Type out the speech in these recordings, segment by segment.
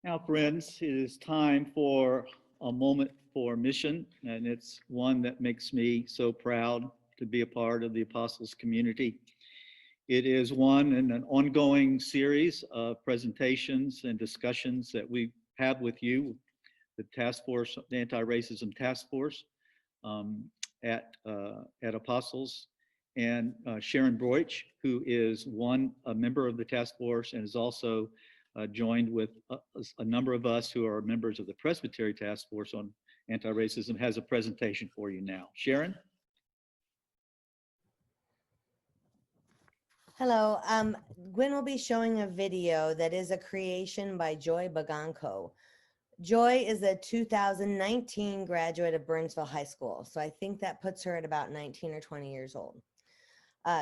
Now, friends, it is time for a moment for mission, and it's one that makes me so proud to be a part of the Apostles community. It is one in an ongoing series of presentations and discussions that we have with you, the task force, the anti-racism task force at Apostles, and Sharon Broich, who is a member of the task force and is also joined with a number of us who are members of the Presbytery Task Force on Anti-Racism, has a presentation for you now. Sharon? Hello, Gwen will be showing a video that is a creation by Joy Baganco. Joy is a 2019 graduate of Burnsville High School, so I think that puts her at about 19 or 20 years old.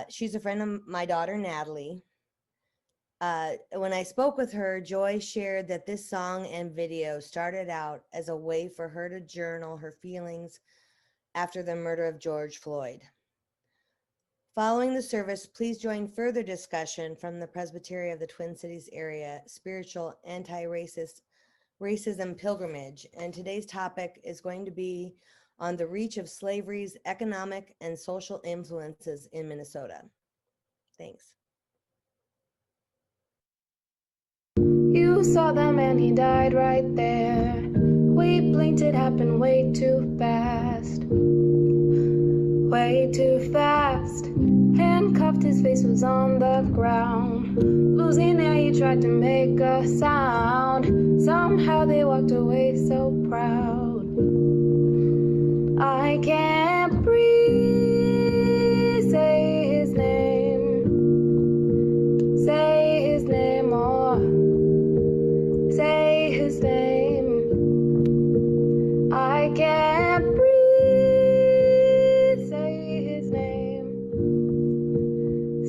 She's a friend of my daughter, Natalie. When I spoke with her, Joy shared that this song and video started out as a way for her to journal her feelings after the murder of George Floyd. Following the service, please join further discussion from the Presbytery of the Twin Cities area, Spiritual Anti-Racism Pilgrimage. And today's topic is going to be on the reach of slavery's economic and social influences in Minnesota. Thanks. You saw the man, he died right there. We blinked, it happened way too fast. Way too fast. Handcuffed, his face was on the ground. Losing air, he tried to make a sound. Somehow they walked away so proud. I can't breathe, say his name. Say his name, or say his name. I can't breathe, say his name.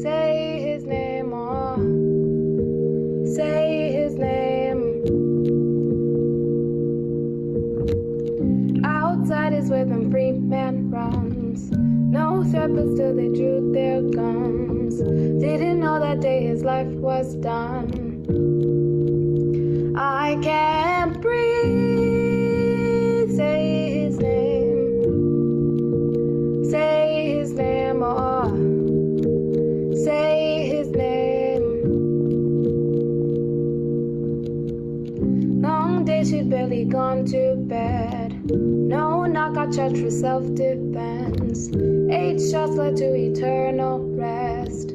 Say his name, or say his name. Outside is where the free man runs. No threat, but still they drew their guns. Didn't know that day his life was done. I can't breathe, say his name. Say his name, or say his name. Long day, she'd barely gone to bed. No knock, got charged for self-defense. 8 shots led to eternal rest.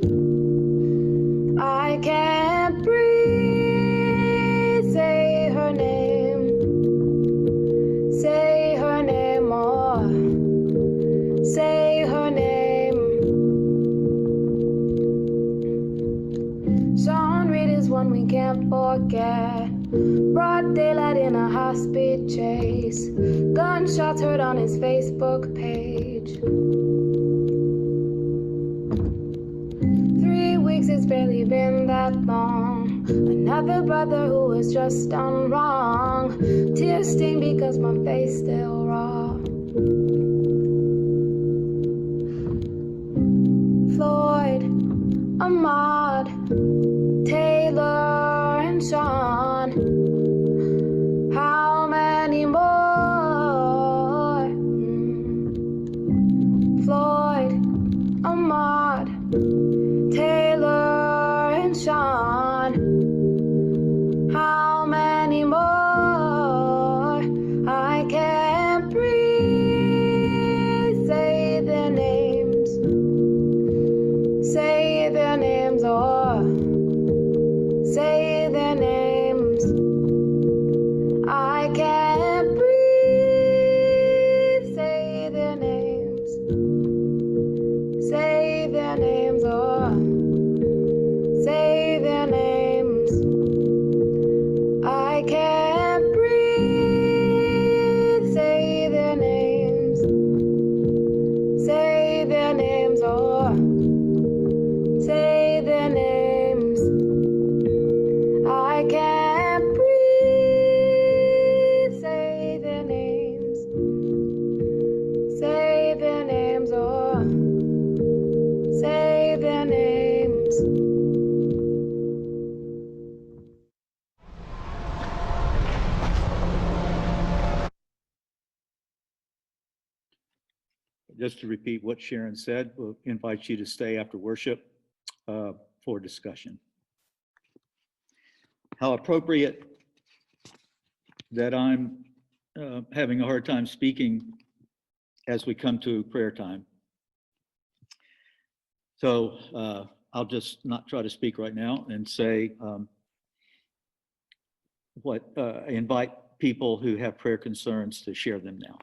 I can't breathe, say her name. Say her name, or say her name. Sean Reed is one we can't forget. Broad daylight in a high-speed chase. Gunshots heard on his Facebook page. 3 weeks, it's barely been that long. Another brother who was just done wrong. Tears sting because my face still raw. Floyd, Ahmaud, Taylor, and Sean. How many more? Floyd, Ahmaud, Taylor, and Sean. How many more? I can't breathe. Say their names. Say their names, or say their names. just to repeat what Sharon said, we'll invite you to stay after worship for discussion. How appropriate that I'm having a hard time speaking as we come to prayer time. So I'll just not try to speak right now and say invite people who have prayer concerns to share them now.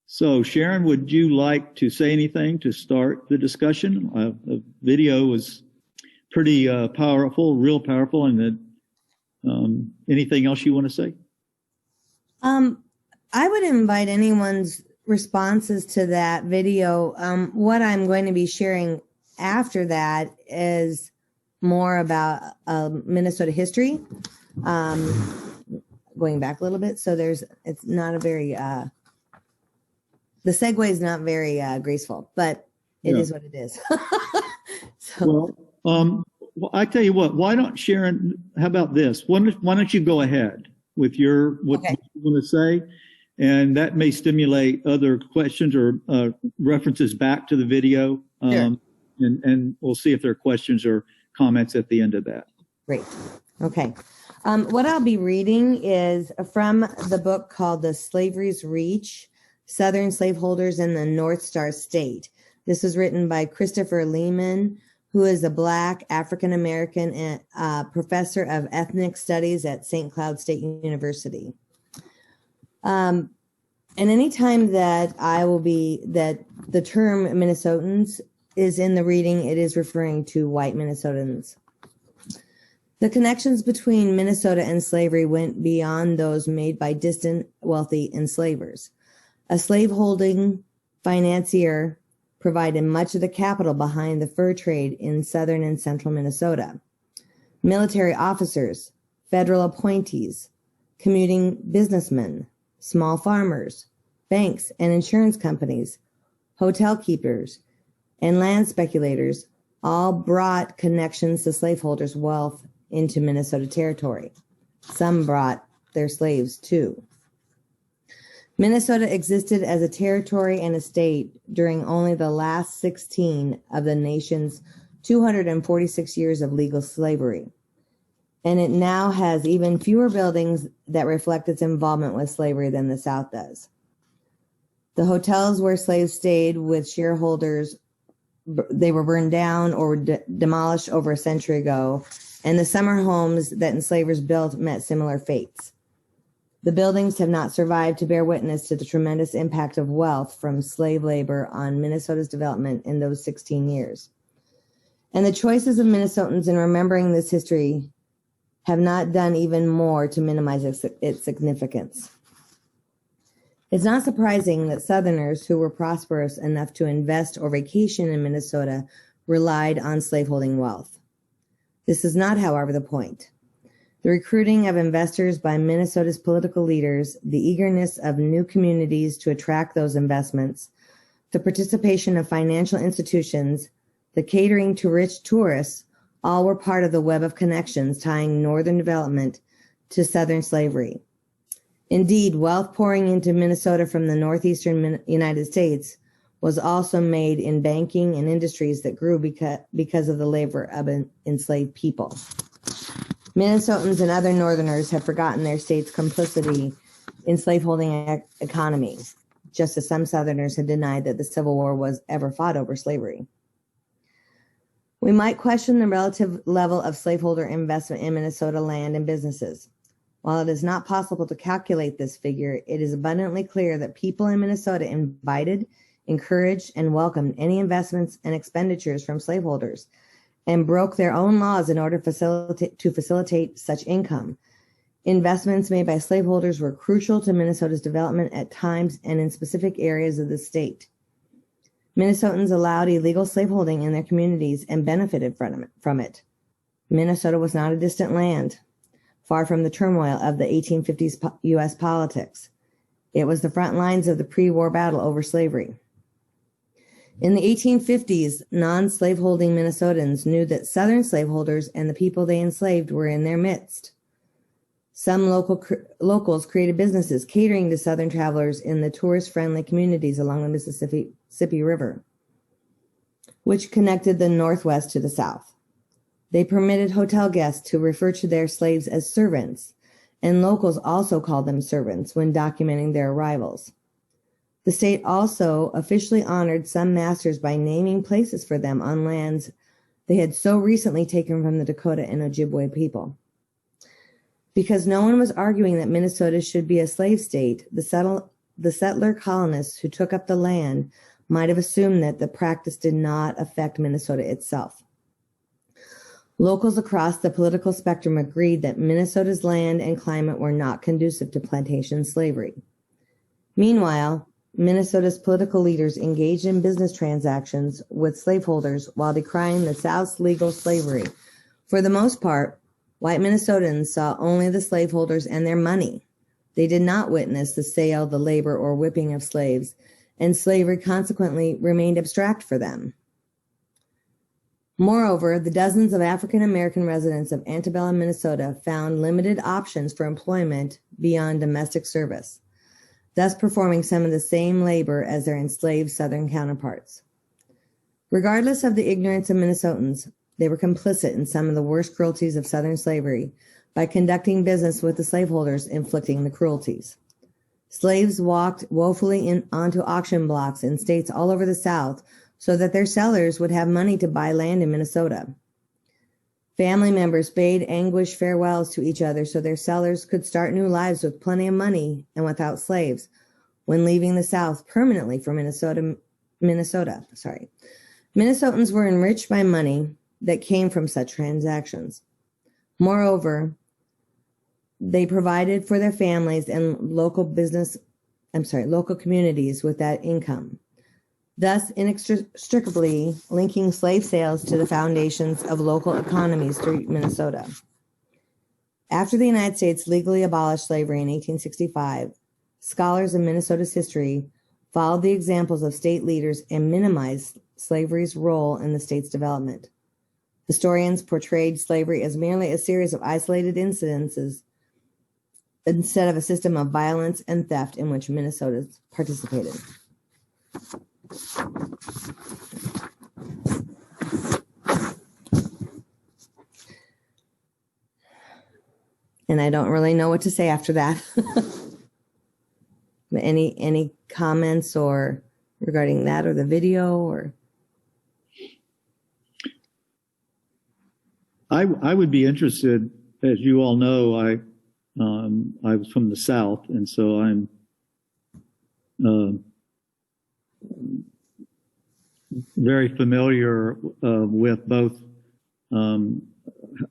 So Sharon, would you like to say anything to start the discussion? The video was pretty powerful, real powerful, and anything else you want to say? I would invite anyone's responses to that video. What I'm going to be sharing after that is more about Minnesota history, going back a little bit. So it's not a very, the segue is not very graceful, but it is what it is. So. Well, I tell you what, why don't Sharon, how about this? Why don't you go ahead with what you want to say? And that may stimulate other questions or references back to the video. Sure. And we'll see if there are questions or comments at the end of that. Great. Okay. What I'll be reading is from the book called The Slavery's Reach, Southern Slaveholders in the North Star State. This was written by Christopher Lehman, who is a Black African-American professor of ethnic studies at St. Cloud State University. And anytime that that the term Minnesotans is in the reading, it is referring to white Minnesotans. The connections between Minnesota and slavery went beyond those made by distant, wealthy enslavers. A slaveholding financier provided much of the capital behind the fur trade in southern and central Minnesota. Military officers, federal appointees, commuting businessmen, small farmers, banks and insurance companies, hotel keepers, and land speculators all brought connections to slaveholders' wealth into Minnesota territory. Some brought their slaves too. Minnesota existed as a territory and a state during only the last 16 of the nation's 246 years of legal slavery. And it now has even fewer buildings that reflect its involvement with slavery than the South does. The hotels where slaves stayed with shareholders, they were burned down or demolished over a century ago, and the summer homes that enslavers built met similar fates. The buildings have not survived to bear witness to the tremendous impact of wealth from slave labor on Minnesota's development in those 16 years. And the choices of Minnesotans in remembering this history have not done even more to minimize its significance. It's not surprising that Southerners who were prosperous enough to invest or vacation in Minnesota relied on slaveholding wealth. This is not, however, the point. The recruiting of investors by Minnesota's political leaders, the eagerness of new communities to attract those investments, the participation of financial institutions, the catering to rich tourists, all were part of the web of connections tying Northern development to Southern slavery. Indeed, wealth pouring into Minnesota from the northeastern United States was also made in banking and industries that grew because of the labor of enslaved people. Minnesotans and other Northerners have forgotten their state's complicity in slaveholding economy, just as some Southerners had denied that the Civil War was ever fought over slavery. We might question the relative level of slaveholder investment in Minnesota land and businesses. While it is not possible to calculate this figure, it is abundantly clear that people in Minnesota invited, encouraged, and welcomed any investments and expenditures from slaveholders, and broke their own laws in order to facilitate such income. Investments made by slaveholders were crucial to Minnesota's development at times and in specific areas of the state. Minnesotans allowed illegal slaveholding in their communities and benefited from it. Minnesota was not a distant land, far from the turmoil of the 1850s U.S. politics. It was the front lines of the pre-war battle over slavery. In the 1850s, non-slaveholding Minnesotans knew that Southern slaveholders and the people they enslaved were in their midst. Some locals created businesses catering to Southern travelers in the tourist-friendly communities along the Mississippi River, which connected the Northwest to the South. They permitted hotel guests to refer to their slaves as servants, and locals also called them servants when documenting their arrivals. The state also officially honored some masters by naming places for them on lands they had so recently taken from the Dakota and Ojibwe people. Because no one was arguing that Minnesota should be a slave state, the settler colonists who took up the land might have assumed that the practice did not affect Minnesota itself. Locals across the political spectrum agreed that Minnesota's land and climate were not conducive to plantation slavery. Meanwhile, Minnesota's political leaders engaged in business transactions with slaveholders while decrying the South's legal slavery. For the most part, white Minnesotans saw only the slaveholders and their money. They did not witness the sale, the labor, or whipping of slaves, and slavery consequently remained abstract for them. Moreover, the dozens of African American residents of antebellum Minnesota found limited options for employment beyond domestic service, thus performing some of the same labor as their enslaved Southern counterparts. Regardless of the ignorance of Minnesotans, they were complicit in some of the worst cruelties of Southern slavery by conducting business with the slaveholders inflicting the cruelties. Slaves walked woefully onto auction blocks in states all over the South so that their sellers would have money to buy land in Minnesota. Family members bade anguished farewells to each other so their sellers could start new lives with plenty of money and without slaves when leaving the South permanently for Minnesota. Minnesotans were enriched by money that came from such transactions. Moreover, they provided for their families and local communities with that income, thus inextricably linking slave sales to the foundations of local economies through Minnesota. After the United States legally abolished slavery in 1865, scholars of Minnesota's history followed the examples of state leaders and minimized slavery's role in the state's development. Historians portrayed slavery as merely a series of isolated incidences instead of a system of violence and theft in which Minnesotans participated. And I don't really know what to say after that. Any comments or regarding that or the video or? I would be interested, as you all know, I was from the South, and so I'm very familiar with both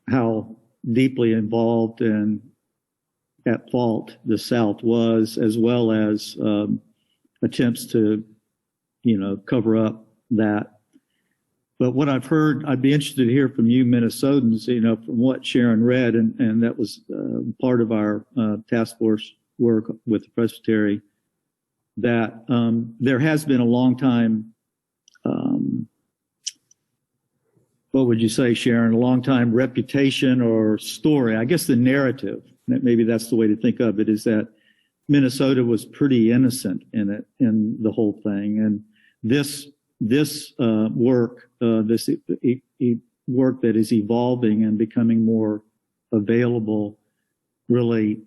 how deeply involved and at fault the South was, as well as attempts to, cover up that. But what I've heard, I'd be interested to hear from you Minnesotans, from what Sharon read, and that was part of our task force work with the Presbytery, that there has been a long time, what would you say, Sharon, a long time reputation or story, I guess the narrative, maybe that's the way to think of it, is that Minnesota was pretty innocent in the whole thing. And this work, this work that is evolving and becoming more available, really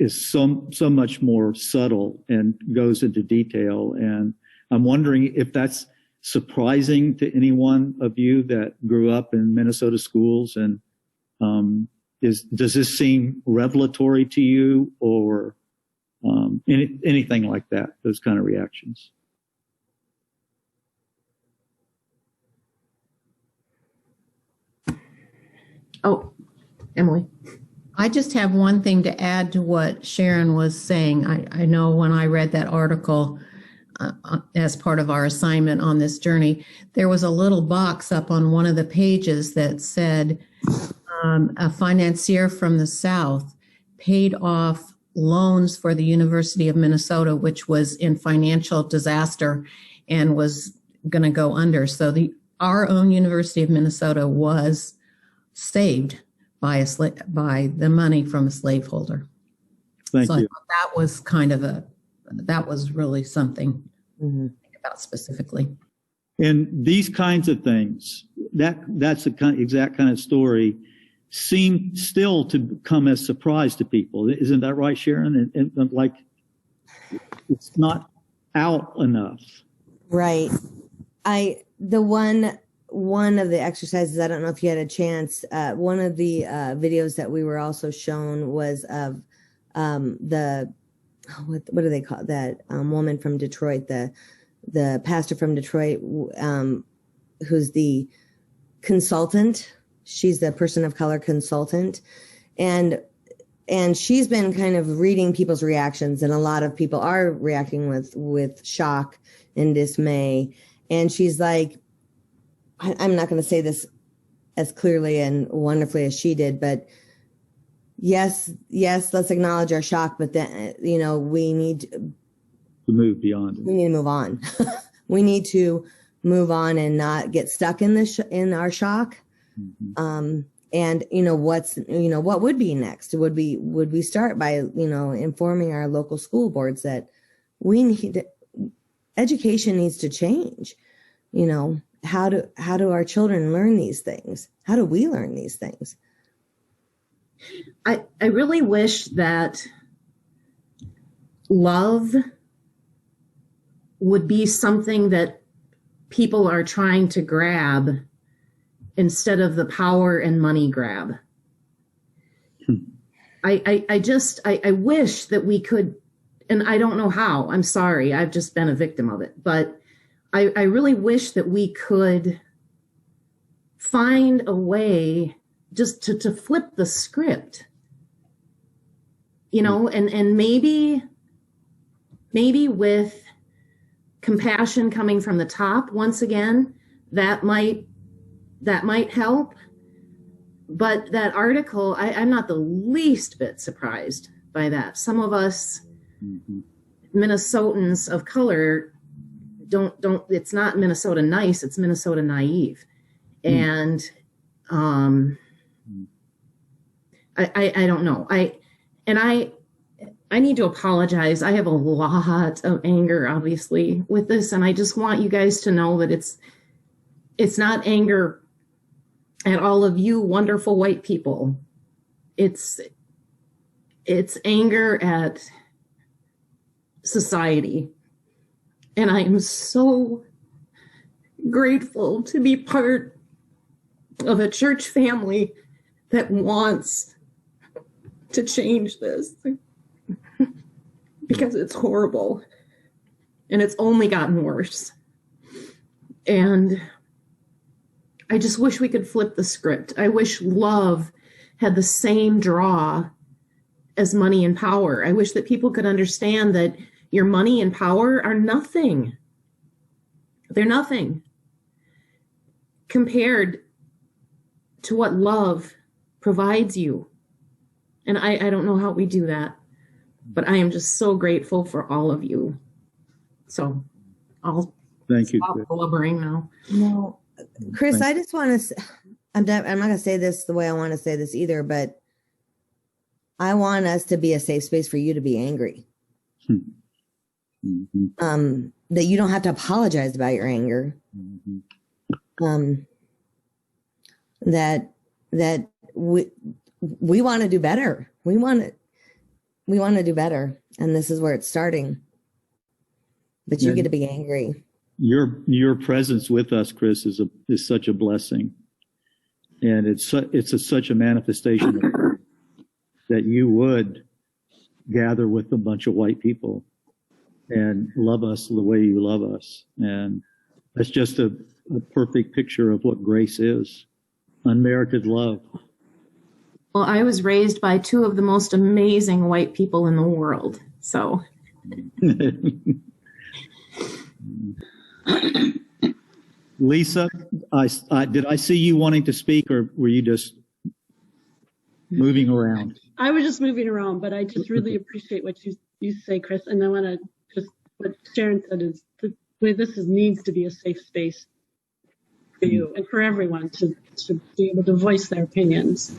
is so much more subtle and goes into detail. And I'm wondering if that's surprising to anyone of you that grew up in Minnesota schools, and does this seem revelatory to you, or anything like that? Those kind of reactions. Oh, Emily. I just have one thing to add to what Sharon was saying. I know when I read that article as part of our assignment on this journey, there was a little box up on one of the pages that said a financier from the South paid off loans for the University of Minnesota, which was in financial disaster and was going to go under. So our own University of Minnesota was saved by by the money from a slaveholder. Thank So I you. thought that was that was really something Mhm. to think about specifically. And these kinds of things, that's the exact kind of story, seem still to come as surprise to people. Isn't that right, Sharon? And like, it's not out enough. Right. One of the exercises, I don't know if you had a chance, one of the videos that we were also shown was of what do they call that woman from Detroit, the pastor from Detroit, who's the consultant. She's the person of color consultant, and she's been kind of reading people's reactions, and a lot of people are reacting with shock and dismay. And she's like, I'm not going to say this as clearly and wonderfully as she did, but yes, let's acknowledge our shock, but then, we need To move beyond it. we need to move on. We need to move on and not get stuck in in our shock. Mhm. And what would be next? Would we start by, informing our local school boards that education needs to change? How do our children learn these things? How do we learn these things? I really wish that love would be something that people are trying to grab instead of the power and money grab. I wish that we could, and I don't know how, I'm sorry, I've just been a victim of it, but I really wish that we could find a way just to flip the script, and maybe with compassion coming from the top once again, that might help. But that article, I'm not the least bit surprised by that. Some of us Minnesotans of color don't it's not Minnesota nice, it's Minnesota naive. And I don't know. I need to apologize. I have a lot of anger, obviously, with this, and I just want you guys to know that it's not anger at all of you wonderful white people. It's anger at society. And I am so grateful to be part of a church family that wants to change this, because it's horrible and it's only gotten worse. And I just wish we could flip the script. I wish love had the same draw as money and power. I wish that people could understand that your money and power are nothing. They're nothing compared to what love provides you. And I don't know how we do that, but I am just so grateful for all of you. So I'll Thank you. stop blubbering now. No, Chris, I just want to, I'm not going to say this the way I want to say this either, but I want us to be a safe space for you to be angry. That you don't have to apologize about your anger. That we want to do better. We want to do better. And this is where it's starting. But you get to be angry. Your presence with us, Chris, is such a blessing, and it's such a manifestation of that you would gather with a bunch of white people and love us the way you love us, and that's just a perfect picture of what grace is, unmerited love. Well, I was raised by two of the most amazing white people in the world, so. Lisa, did I see you wanting to speak, or were you just moving around? I was just moving around, but I just really appreciate what you say, Chris. And I want to just, what Sharon said is the way this needs to be a safe space for you and for everyone to to be able to voice their opinions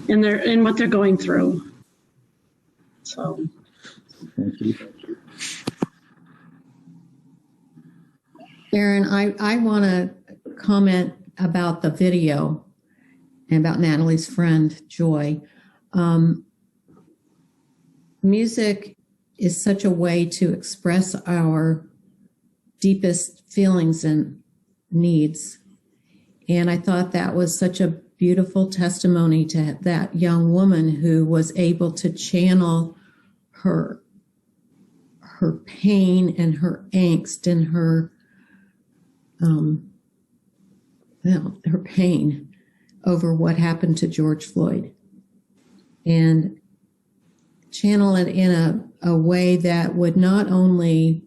and what they're going through. So. Thank you. Aaron, I want to comment about the video and about Natalie's friend, Joy. Music is such a way to express our deepest feelings and needs. And I thought that was such a beautiful testimony to that young woman who was able to channel her pain and her angst and her her pain over what happened to George Floyd, and channel it in a way that would not only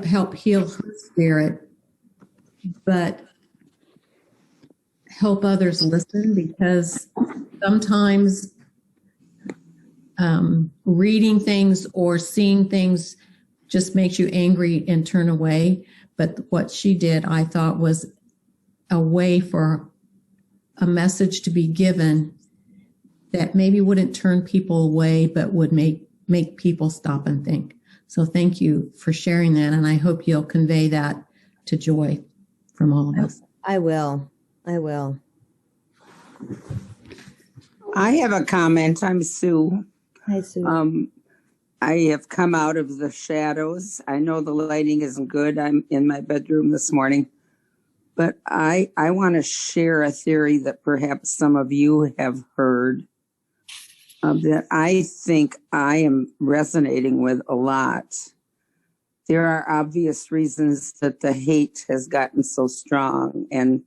help heal her spirit, but help others listen, because sometimes reading things or seeing things just makes you angry and turn away. But what she did, I thought, was a way for a message to be given that maybe wouldn't turn people away, but would make people stop and think. So thank you for sharing that. And I hope you'll convey that to Joy from all of us. I will. I have a comment. I'm Sue. Hi, Sue. I have come out of the shadows. I know the lighting isn't good. I'm in my bedroom this morning. But I want to share a theory that perhaps some of you have heard that I think I am resonating with a lot. There are obvious reasons that the hate has gotten so strong. And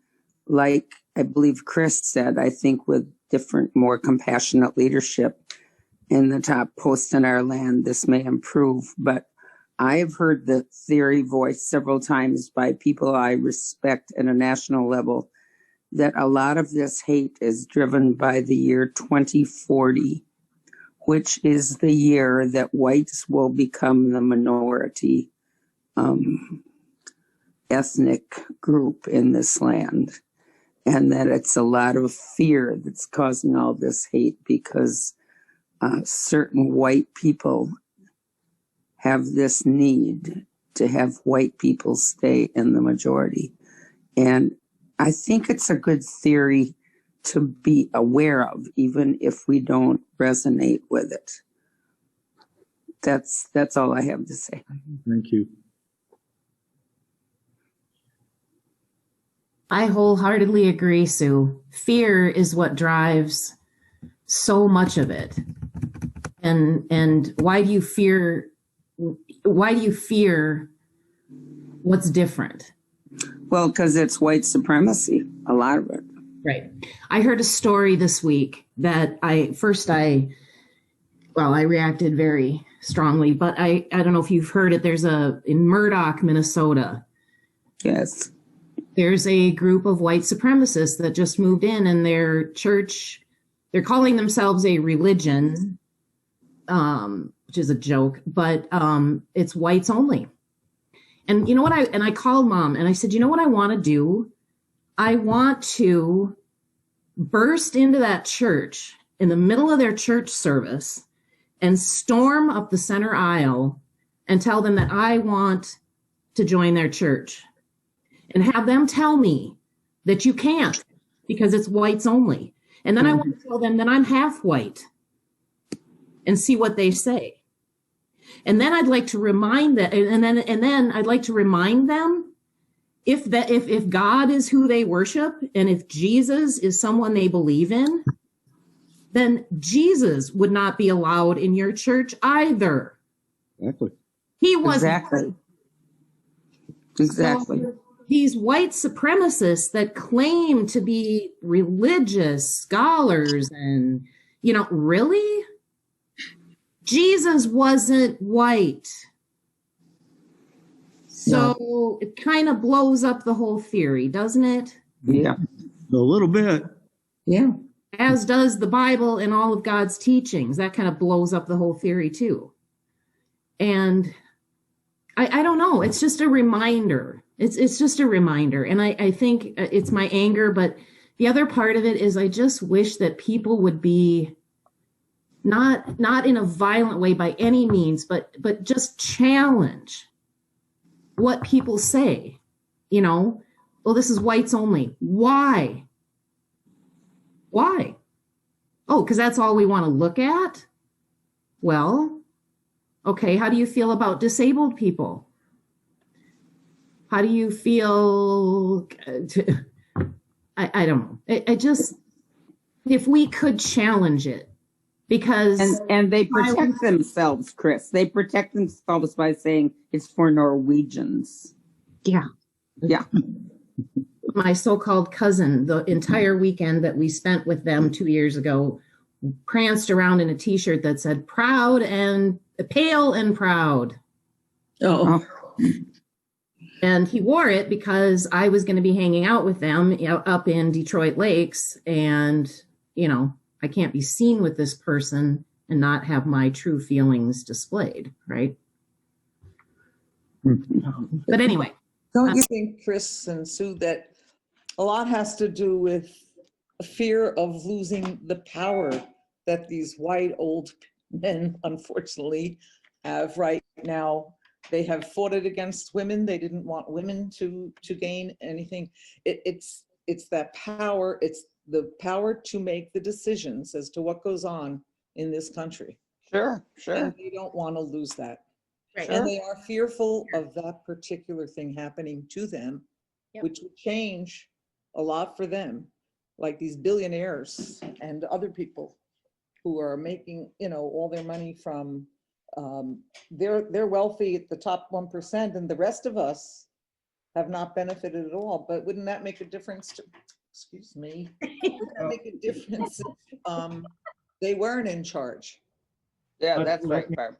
like I believe Chris said, I think with different, more compassionate leadership in the top post in our land, this may improve. But I've heard the theory voiced several times by people I respect at a national level that a lot of this hate is driven by the year 2040, which is the year that whites will become the minority ethnic group in this land. And that it's a lot of fear that's causing all this hate because certain white people have this need to have white people stay in the majority. And I think it's a good theory to be aware of, even if we don't resonate with it. That's all I have to say. Thank you. I wholeheartedly agree, Sue. Fear is what drives so much of it. And why do you fear what's different? Well, because it's white supremacy, a lot of it. Right. I heard a story this week that I reacted very strongly, but I don't know if you've heard it. In Murdoch, Minnesota. Yes. There's a group of white supremacists that just moved in, and their church, they're calling themselves a religion, which is a joke, but it's whites only. And you know what I called Mom and I said, you know what I want to do? I want to burst into that church in the middle of their church service and storm up the center aisle and tell them that I want to join their church, and have them tell me that you can't because it's whites only. And then I want to tell them that I'm half white and see what they say. And then I'd like to remind them, and then I'd like to remind them if God is who they worship and if Jesus is someone they believe in, then Jesus would not be allowed in your church either. Exactly. He wasn't. Exactly. So, these white supremacists that claim to be religious scholars and, really? Jesus wasn't white. So it kind of blows up the whole theory, doesn't it? Yeah. A little bit. Yeah. As does the Bible and all of God's teachings. That kind of blows up the whole theory too. And I don't know. It's just a reminder It's just a reminder. And I think it's my anger, but the other part of it is I just wish that people would be not in a violent way by any means, but just challenge what people say. You know, well, this is whites only. Why? Why? Oh, because that's all we want to look at? Well, okay, how do you feel about disabled people? How do you feel? I don't know. I just, if we could challenge it, because And they protect themselves, Chris. They protect themselves by saying it's for Norwegians. yeah, Yeah. my so-called cousin, the entire weekend that we spent with them 2 years ago, pranced around in a t-shirt that said proud and pale and proud. Oh. And he wore it because I was going to be hanging out with them, you know, up in Detroit Lakes. And, you know, I can't be seen with this person and not have my true feelings displayed, right? But anyway. Don't you think, Chris and Sue, that a lot has to do with a fear of losing the power that these white old men, unfortunately, have right now? They have fought it against women. They didn't want women to gain anything. It's that power. It's the power to make the decisions as to what goes on in this country. Sure, sure. And they don't want to lose that. Right. And they are fearful of that particular thing happening to them, Yep. which would change a lot for them, like these billionaires and other people who are making, you know, all their money from, they're wealthy at the top 1%, and the rest of us have not benefited at all. But wouldn't that make a difference to, excuse me, wouldn't that make a difference if they weren't in charge? Yeah, that's right, Barb.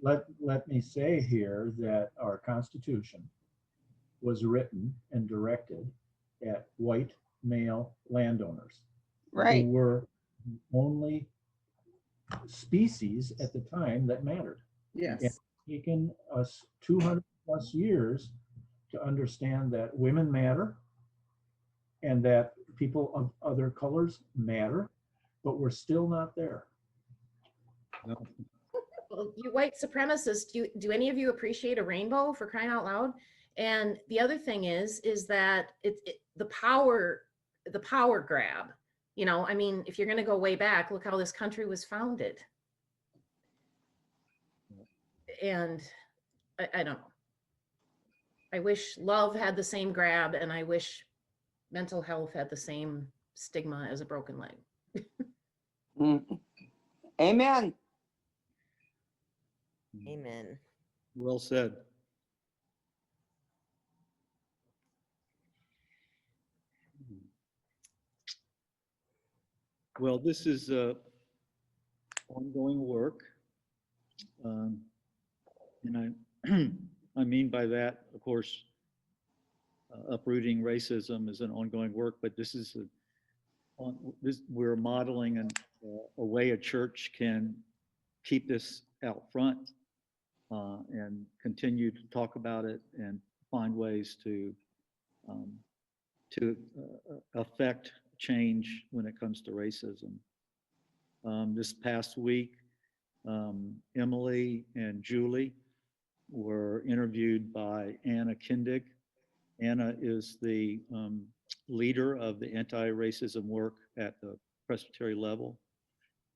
Let me say here that our Constitution was written and directed at white male landowners. Right. Who were the only species at the time that mattered. Yes. It's taken us 200 plus years to understand that women matter and that people of other colors matter, but we're still not there. No. Well, you white supremacists, do any of you appreciate a rainbow, for crying out loud? And the other thing is that the power grab. You know, I mean, if you're going to go way back, look how this country was founded. And I don't know. I wish love had the same grab, and I wish mental health had the same stigma as a broken leg. Amen. Amen. Well said. Well, this is ongoing work. And I mean by that, of course, uprooting racism is an ongoing work, but this is we're modeling a way a church can keep this out front and continue to talk about it and find ways to affect change when it comes to racism. This past week, Emily and Julie were interviewed by Anna Kindig. Anna is the leader of the anti-racism work at the presbytery level.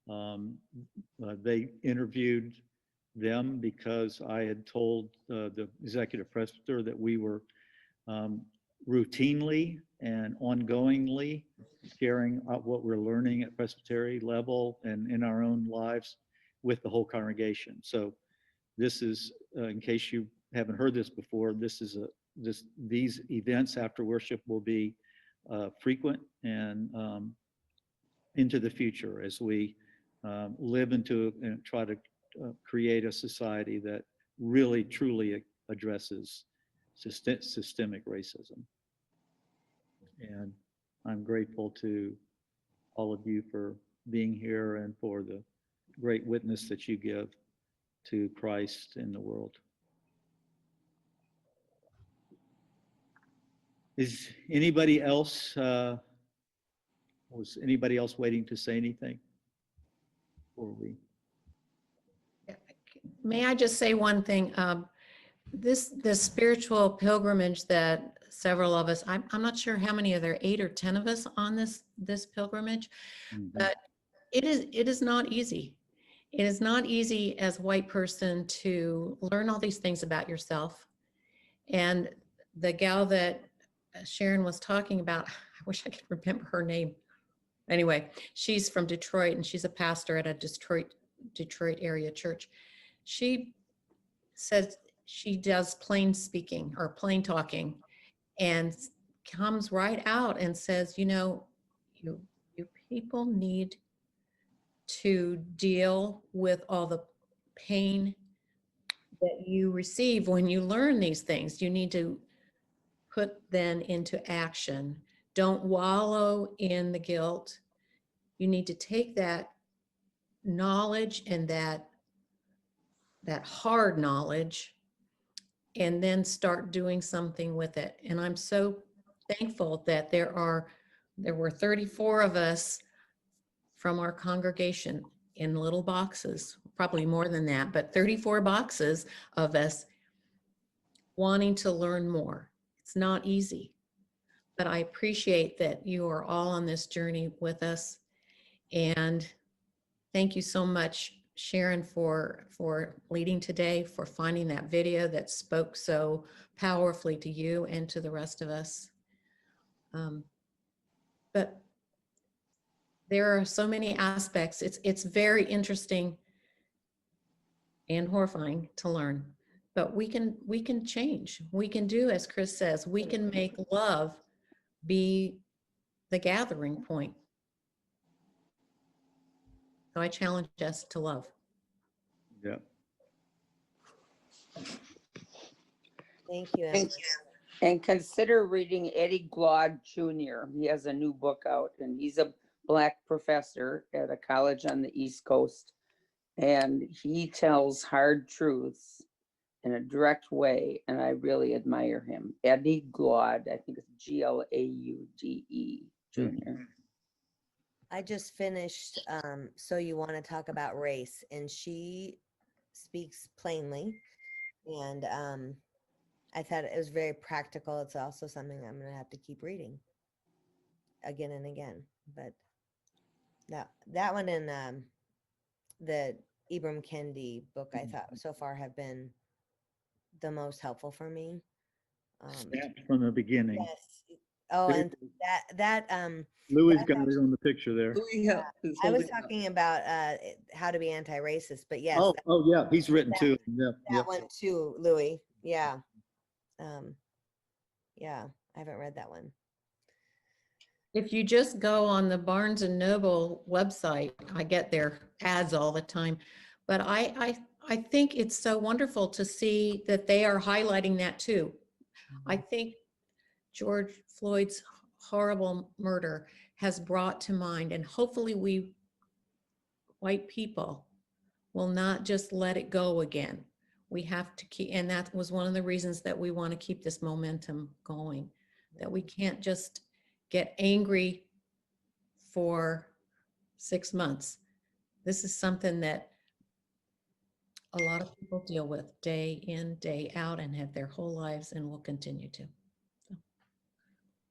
They interviewed them because I had told the executive presbyter that we were routinely and ongoingly sharing what we're learning at presbytery level and in our own lives with the whole congregation. So this is, in case you haven't heard this before, these events after worship will be frequent and into the future as we live into and try to create a society that really truly addresses systemic racism. And I'm grateful to all of you for being here and for the great witness that you give to Christ in the world. Is anybody else, was anybody else waiting to say anything? Before we, May I just say one thing? This spiritual pilgrimage that several of us, I'm not sure how many, are there 8 or 10 of us on this pilgrimage, but it is not easy. It is not easy as a white person to learn all these things about yourself. And the gal that Sharon was talking about, I wish I could remember her name. Anyway, she's from Detroit and she's a pastor at a Detroit area church. She says she does plain speaking or plain talking and comes right out and says, you know, you people need to deal with all the pain that you receive when you learn these things. You need to put them into action. Don't wallow in the guilt. You need to take that knowledge and that hard knowledge and then start doing something with it. And I'm so thankful that there were 34 of us from our congregation in little boxes, probably more than that, but 34 boxes of us wanting to learn more. It's not easy, but I appreciate that you are all on this journey with us. And thank you so much, Sharon, for leading today, for finding that video that spoke so powerfully to you and to the rest of us. But there are so many aspects. It's very interesting and horrifying to learn, but we can change. We can do, as Chris says, we can make love be the gathering point. So I challenge us to love. yeah. Thank you, Emily. And consider reading Eddie Glaude Jr. He has a new book out, and he's a Black professor at a college on the East Coast. And he tells hard truths in a direct way, and I really admire him. Eddie Glaude, I think it's Glaude Jr. I just finished So You Want to Talk About Race, and she speaks plainly, and I thought it was very practical. It's also something I'm going to have to keep reading again and again. But that one and the Ibram Kendi book, I thought so far have been the most helpful for me. Snapped from the beginning. Yes. Oh, and that Louis that got it on the picture there. Louis, yeah, is I was holding up. talking about how to be anti-racist, but yes, Oh, yeah, he's written too. Yeah, that one too, Louis. Yeah. Yeah, I haven't read that one. If you just go on the Barnes and Noble website, I get their ads all the time, but I think it's so wonderful to see that they are highlighting that too. I think George Floyd's horrible murder has brought to mind, and hopefully we white people will not just let it go again. We have to keep, and that was one of the reasons that we want to keep this momentum going, that we can't just get angry for 6 months. This is something that a lot of people deal with day in, day out, and have their whole lives and will continue to. So,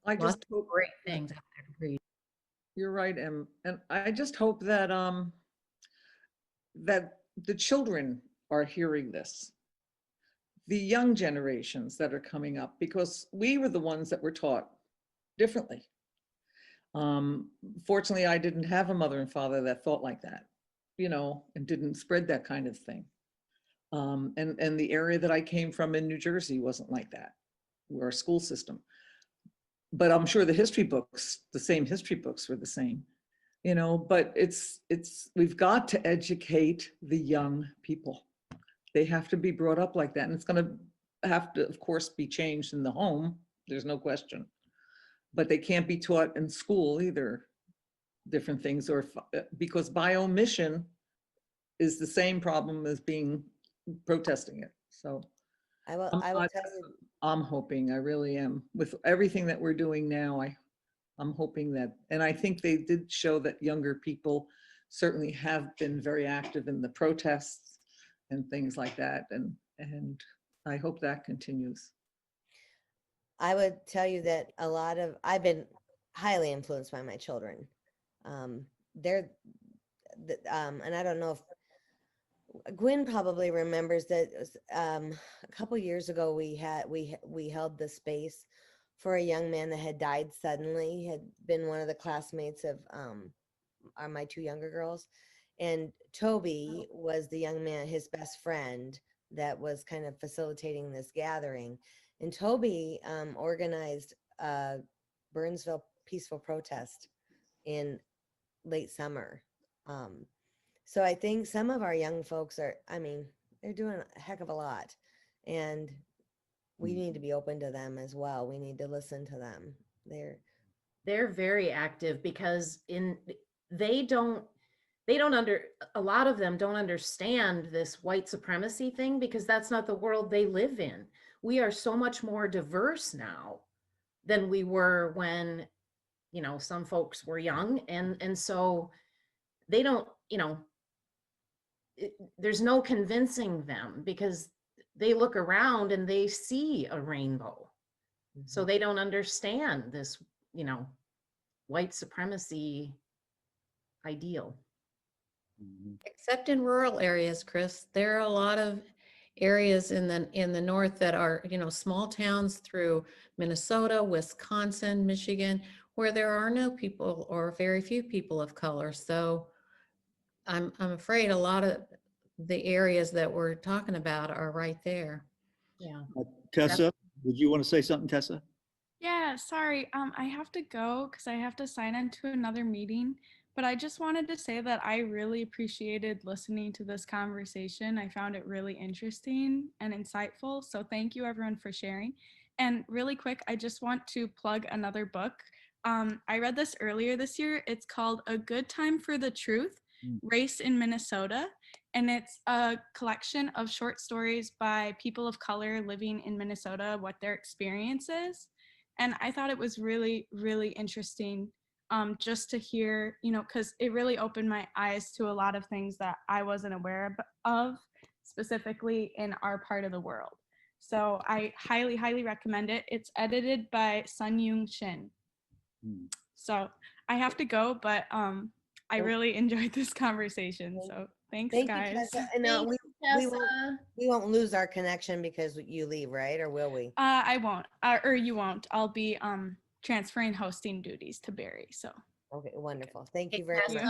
I lots just of hope great things out there to read. you're right, Em, and I just hope that that the children are hearing this, the young generations that are coming up, because we were the ones that were taught differently. Fortunately, I didn't have a mother and father that thought like that, you know, and didn't spread that kind of thing. And the area that I came from in New Jersey wasn't like that, our school system. But I'm sure the history books, the same history books were the same, you know, but we've got to educate the young people. They have to be brought up like that. And it's going to have to, of course, be changed in the home. There's no question. But they can't be taught in school either, different things, or because by omission is the same problem as protesting it. So I will tell you, I'm hoping, I really am, with everything that we're doing now, I'm hoping that, and I think they did show that younger people certainly have been very active in the protests and things like that. And I hope that continues. I would tell you that I've been highly influenced by my children. They're, and I don't know if Gwen probably remembers that a couple years ago we held the space for a young man that had died suddenly. He had been one of the classmates of my two younger girls, and Toby was the young man, his best friend, that was kind of facilitating this gathering. And Toby organized a Burnsville peaceful protest in late summer. So I think some of our young folks they're doing a heck of a lot, and we need to be open to them as well. We need to listen to them. They're very active because they don't a lot of them don't understand this white supremacy thing, because that's not the world they live in. We are so much more diverse now than we were when, some folks were young. And so they don't, there's no convincing them, because they look around and they see a rainbow. So they don't understand this, white supremacy ideal. Except in rural areas, Chris. There are a lot of areas in the north that are, small towns through Minnesota, Wisconsin, Michigan, where there are no people or very few people of color. So I'm afraid a lot of the areas that we're talking about are right there. Yeah. Tessa, would you want to say something, Tessa? Yeah, sorry. I have to go because I have to sign into another meeting. But I just wanted to say that I really appreciated listening to this conversation. I found it really interesting and insightful. So thank you everyone for sharing. And really quick, I just want to plug another book. I read this earlier this year. It's called A Good Time for the Truth, Race in Minnesota. And it's a collection of short stories by people of color living in Minnesota, what their experience is. And I thought it was really, really interesting just to hear, because it really opened my eyes to a lot of things that I wasn't aware of, specifically in our part of the world. So I highly, highly recommend it. It's edited by Sun Yung Shin. So I have to go, but I really enjoyed this conversation. So thanks, guys. You, Tessa. And we won't lose our connection because you leave, right? Or will we? I won't, or you won't. I'll be transferring hosting duties to Barry. So okay, wonderful. Thank you very much.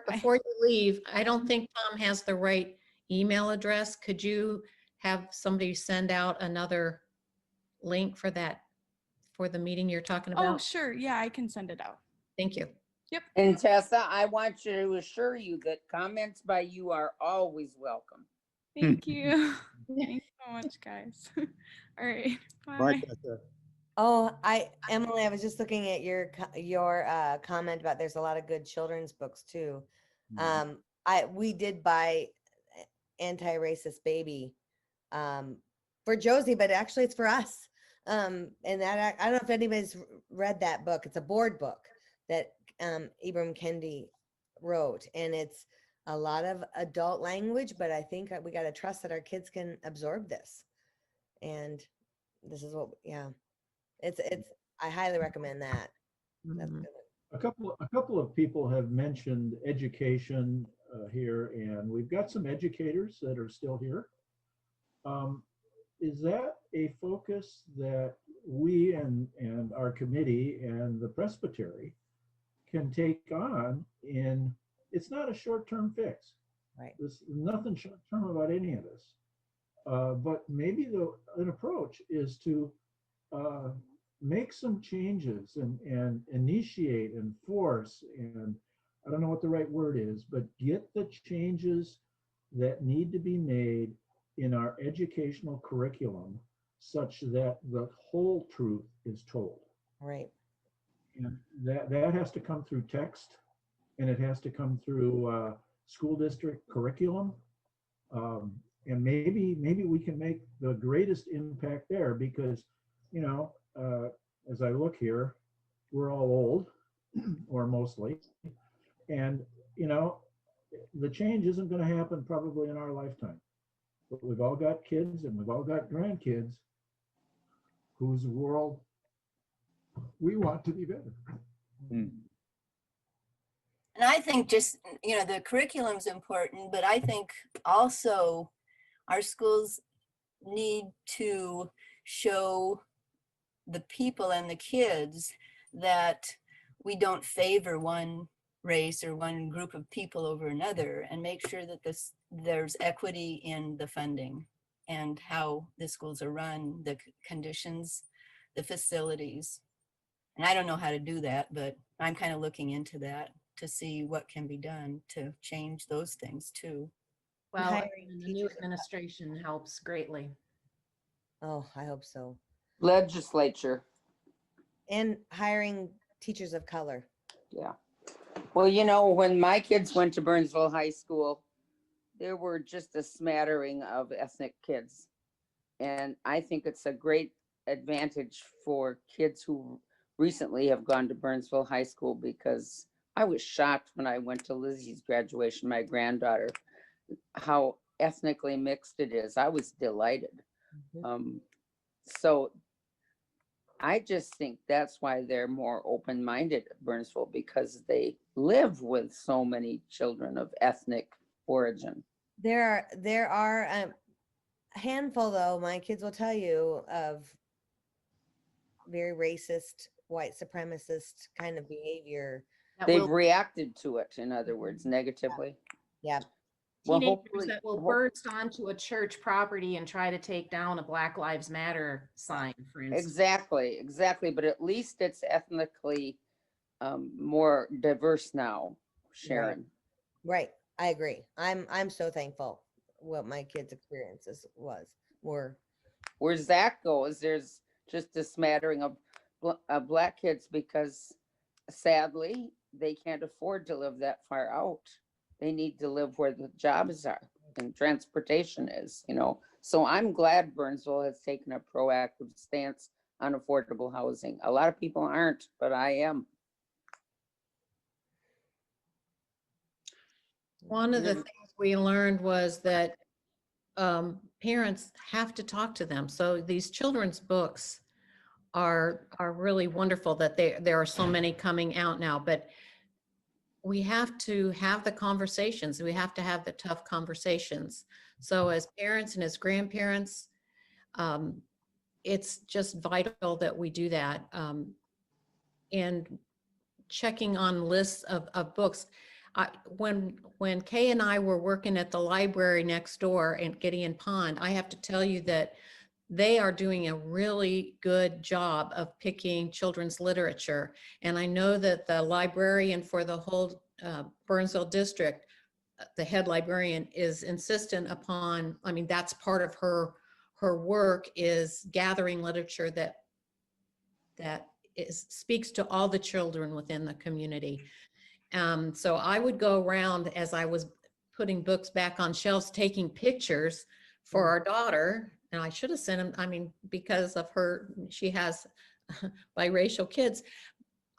Before you leave, I don't think Tom has the right email address. Could you have somebody send out another link for the meeting you're talking about? Oh, sure. Yeah, I can send it out. Thank you. Yep. And Tessa, I want you to assure you that comments by you are always welcome. Thank you. Thanks so much, guys. All right. Bye. Bye, Tessa. Oh, Emily, I was just looking at your comment about there's a lot of good children's books too. We did buy Anti-Racist Baby for Josie, but actually it's for us. And that I don't know if anybody's read that book. It's a board book that Ibram Kendi wrote, and it's a lot of adult language, but I think we got to trust that our kids can absorb this. And this is what, it's I highly recommend that. That's good. A couple of people have mentioned education here, and we've got some educators that are still here. Is that a focus that we and our committee and the presbytery can take on? It's not a short-term fix. Right. There's nothing short-term about any of this. But maybe an approach is to make some changes and initiate and force, and I don't know what the right word is, but get the changes that need to be made in our educational curriculum such that the whole truth is told. Right. And that has to come through text, and it has to come through school district curriculum. And maybe we can make the greatest impact there because, you know, as I look here, we're all old, or mostly, and you know, the change isn't going to happen probably in our lifetime. But we've all got kids and we've all got grandkids whose world we want to be better. Hmm. And I think just, you know, the curriculum's important, but I think also our schools need to show the people and the kids that we don't favor one race or one group of people over another, and make sure that there's equity in the funding and how the schools are run, the conditions, the facilities. And I don't know how to do that, but I'm kind of looking into that to see what can be done to change those things too. And Well, hiring and the new teachers of color. administration helps greatly. Oh, I hope so. Legislature. And hiring teachers of color. Yeah. Well, you know, when my kids went to Burnsville High School, there were just a smattering of ethnic kids. And I think it's a great advantage for kids who recently have gone to Burnsville High School, because I was shocked when I went to Lizzie's graduation, my granddaughter, how ethnically mixed it is. I was delighted. So I just think that's why they're more open-minded at Burnsville, because they live with so many children of ethnic origin. There are a handful, though, my kids will tell you, of very racist, white supremacist kind of behavior. They've reacted to it, in other words, negatively. Yeah. Well, Teenagers hopefully, that will burst onto a church property and try to take down a Black Lives Matter sign, for instance. exactly. But at least it's ethnically more diverse now, Sharon. Right. I agree. I'm so thankful what my kids' experiences were. Where Zach goes, there's just a smattering of Black kids, because sadly, they can't afford to live that far out. They need to live where the jobs are and transportation is, you know. So I'm glad Burnsville has taken a proactive stance on affordable housing. A lot of people aren't, but I am. One of the things we learned was that parents have to talk to them. So these children's books are really wonderful that there are so many coming out now, but we have to have the conversations. We have to have the tough conversations. So as parents and as grandparents, it's just vital that we do that. And checking on lists of books. When Kay and I were working at the library next door at Gideon Pond, I have to tell you that they are doing a really good job of picking children's literature. And I know that the librarian for the whole Burnsville district, the head librarian, is insistent upon, I mean, that's part of her work, is gathering literature that speaks to all the children within the community. So I would go around as I was putting books back on shelves, taking pictures for our daughter. And I should have sent them, I mean, because of her, she has biracial kids.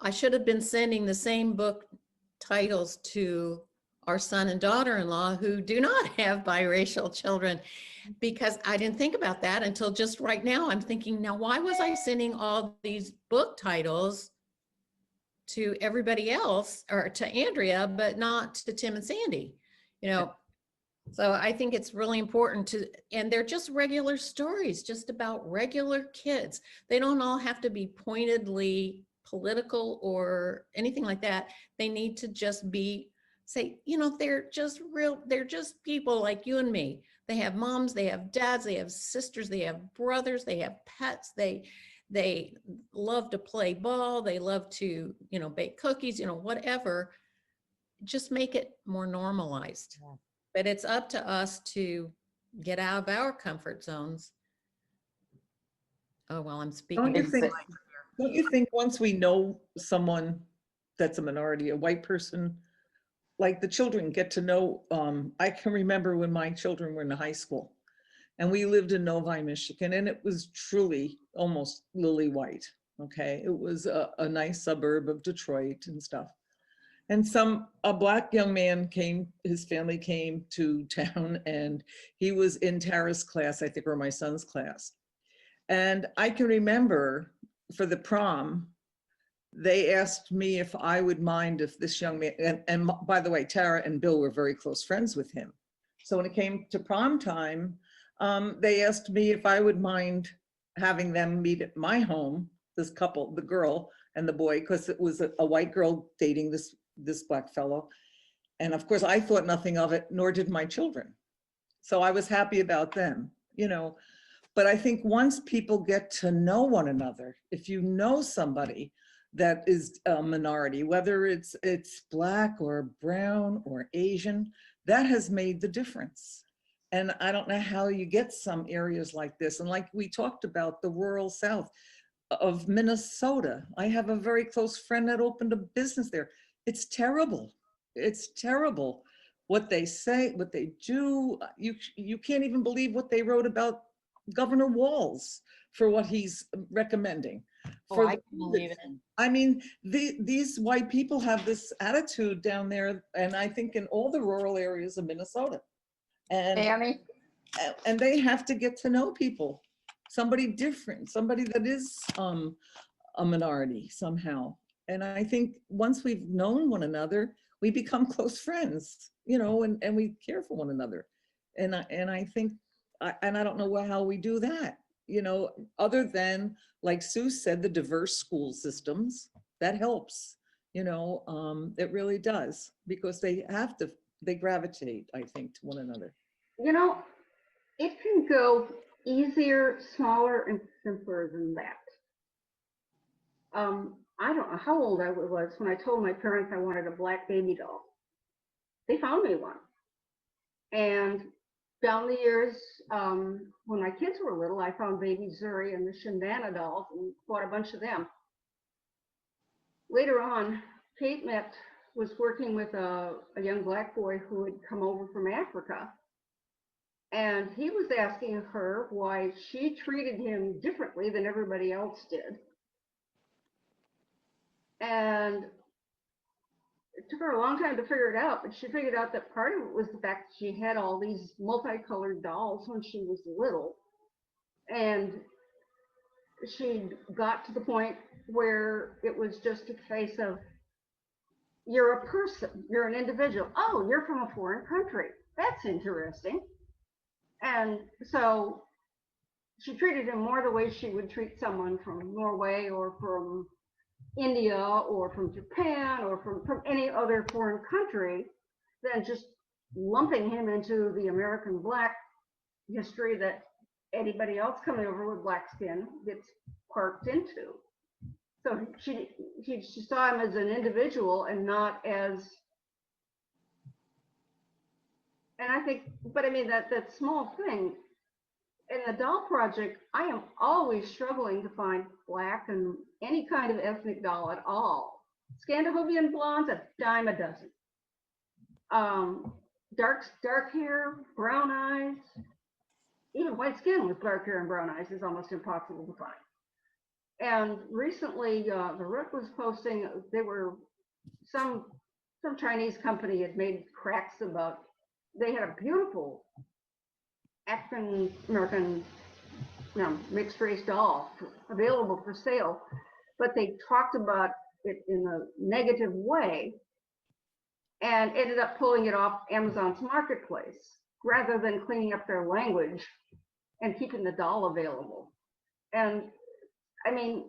I should have been sending the same book titles to our son and daughter-in-law who do not have biracial children, because I didn't think about that until just right now. I'm thinking, now, why was I sending all these book titles to everybody else, or to Andrea, but not to Tim and Sandy? You know, so I think it's really important to, and they're just regular stories, just about regular kids. They don't all have to be pointedly political or anything like that. They need to just be, say, you know, they're just people like you and me. They have moms, they have dads, they have sisters, they have brothers, they have pets, they love to play ball, they love to, you know, bake cookies, you know, whatever. Just make it more normalized. Yeah. But it's up to us to get out of our comfort zones. Oh, well, I'm speaking. Don't you think once we know someone that's a minority, a white person, like the children get to know, I can remember when my children were in high school, And we lived in Novi, Michigan, and it was truly almost lily white. Okay. It was a nice suburb of Detroit and stuff. And a Black young man came, his family came to town, and he was in Tara's class, I think, or my son's class. And I can remember for the prom, they asked me if I would mind if this young man, and by the way, Tara and Bill were very close friends with him. So when it came to prom time, they asked me if I would mind having them meet at my home, this couple, the girl and the boy, because it was a white girl dating this Black fellow. And of course, I thought nothing of it, nor did my children. So I was happy about them, you know. But I think once people get to know one another, if you know somebody that is a minority, whether it's Black or brown or Asian, that has made the difference. And I don't know how you get some areas like this. And like we talked about the rural South of Minnesota, I have a very close friend that opened a business there. It's terrible. It's terrible what they say, what they do. You can't even believe what they wrote about Governor Walz for what he's recommending. Oh, I can believe it. I mean, these white people have this attitude down there, and I think in all the rural areas of Minnesota. And they have to get to know people, somebody different, somebody that is a minority somehow. And I think once we've known one another, we become close friends, you know, and we care for one another. And I think, and I don't know how we do that, you know, other than, like Sue said, the diverse school systems, that helps, you know, it really does, because they gravitate, I think, to one another. You know, it can go easier, smaller, and simpler than that. I don't know how old I was when I told my parents I wanted a black baby doll. They found me one. And down the years, when my kids were little, I found baby Zuri and the Shindana dolls and bought a bunch of them. Later on, Kate was working with a young Black boy who had come over from Africa. And he was asking her why she treated him differently than everybody else did. And it took her a long time to figure it out, but she figured out that part of it was the fact that she had all these multicolored dolls when she was little. And she got to the point where it was just a case of, you're a person, you're an individual. Oh, you're from a foreign country. That's interesting. And so she treated him more the way she would treat someone from Norway or from India or from Japan or from any other foreign country than just lumping him into the American Black history that anybody else coming over with black skin gets parked into. So she saw him as an individual and not as, and I think, but I mean, that small thing, in the doll project, I am always struggling to find Black and any kind of ethnic doll at all. Scandinavian blondes, a dime a dozen. Dark hair, brown eyes, even white skin with dark hair and brown eyes is almost impossible to find. And recently, the Rook was posting, some Chinese company had made cracks about, they had a beautiful African American mixed race doll available for sale, but they talked about it in a negative way and ended up pulling it off Amazon's marketplace rather than cleaning up their language and keeping the doll available. And I mean,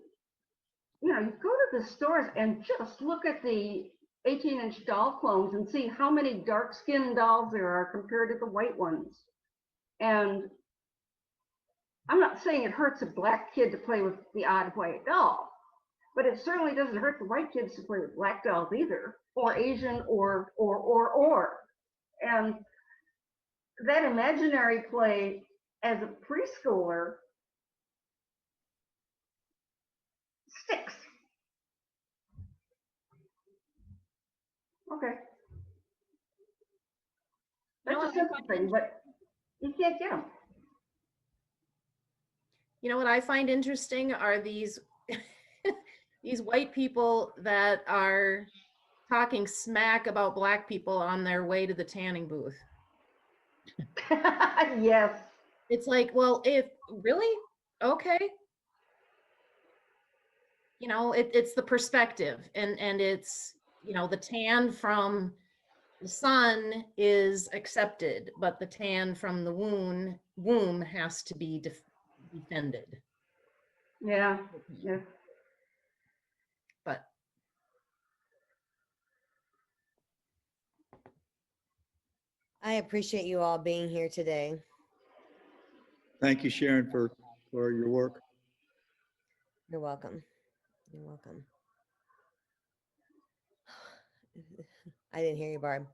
you know, you go to the stores and just look at the 18-inch doll clones and see how many dark-skinned dolls there are compared to the white ones. And I'm not saying it hurts a Black kid to play with the odd white doll, but it certainly doesn't hurt the white kids to play with Black dolls either, or Asian, or. And that imaginary play as a preschooler sticks. Okay. That's a simple thing, but you can't get them. You know what I find interesting are these these white people that are talking smack about black people on their way to the tanning booth. Yes. It's like, well, if really, okay. You know, it's the perspective, and it's, you know, the tan from the sun is accepted, but the tan from the womb has to be defended. Yeah. Yeah. But I appreciate you all being here today. Thank you, Sharon, for your work. You're welcome. You're welcome. I didn't hear you, Barb.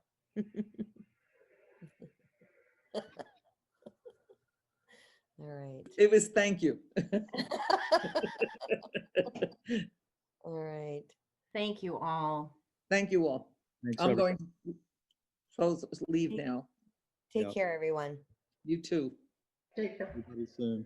All right. It was thank you. All right. thank you all. Thank you all. Thanks, I'm everyone. going to leave now. Take Yeah. care, everyone. You too. Take care. Everybody soon.